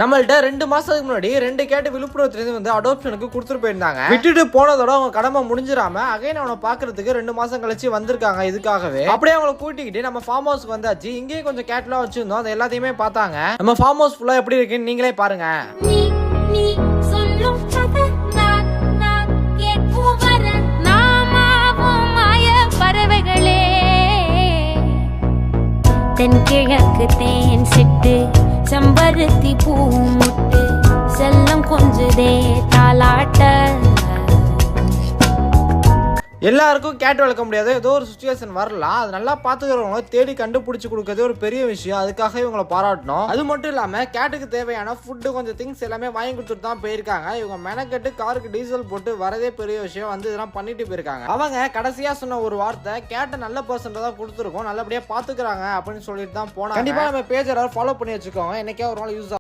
நம்மள்ட்ட 2 மாசத்துக்கு முன்னாடி 2 கேட்டு விழுப்புரத்துல வந்து அடாப்ஷனுக்கு கொடுத்துட்டு போயிருந்தாங்க. விட்டுட்டு போனதோட அவங்க கடமை முடிஞ்சிடாம அகைன் அவனை பாக்குறதுக்கு 2 மாசம் கழிச்சு வந்திருக்காங்க. இதுக்காகவே அப்படியே அவங்களை கூட்டிக்கிட்டு நம்ம ஃபார்ம் ஹவுஸ்க்கு வந்தாச்சு. இங்கேயும் கொஞ்சம் கேட்லாம் வச்சிருந்தோம், அது எல்லாத்தையுமே பார்த்தாங்க. நம்ம ஃபார்ம் ஹவுஸ் ஃபுல்லா எப்படி இருக்குன்னு நீங்களே பாருங்க. தென்கிழக்கு தேன் சிட்டு செம்பருத்தி பூ முட்டு செல்லம் கொஞ்சதே தாலாட்ட. எல்லாருக்கும் கேட் வளர்க்க முடியாது, ஏதோ ஒரு சுச்சுவேஷன் வரலாம். அது நல்லா பாத்துக்கிறவங்க தேடி கண்டுபிடிச்சு கொடுக்கறது ஒரு பெரிய விஷயம். அதுக்காக இவங்களை பாராட்டணும். அது மட்டும் இல்லாம கேட்டுக்கு தேவையான ஃபுட்டு கொஞ்சம் திங்ஸ் எல்லாமே வாங்கி கொடுத்துட்டு தான் போயிருக்காங்க. இவங்க மெனக்கெட்டு காருக்கு டீசல் போட்டு வரதே பெரிய விஷயம். வந்து இதெல்லாம் பண்ணிட்டு போயிருக்காங்க. அவங்க கடைசியா சொன்ன ஒரு வார்த்தை, கேட்ட நல்ல பர்சன்ட் தான் கொடுத்துருக்கோம், நல்லபடியா பாத்துக்கிறாங்க அப்படின்னு சொல்லிட்டு தான் போனாங்க. கண்டிப்பா நம்ம பேஜ் எல்லாரும் ஃபாலோ பண்ணி வச்சுக்கோங்க. என்னைக்கே ஒரு நாள் யூஸ்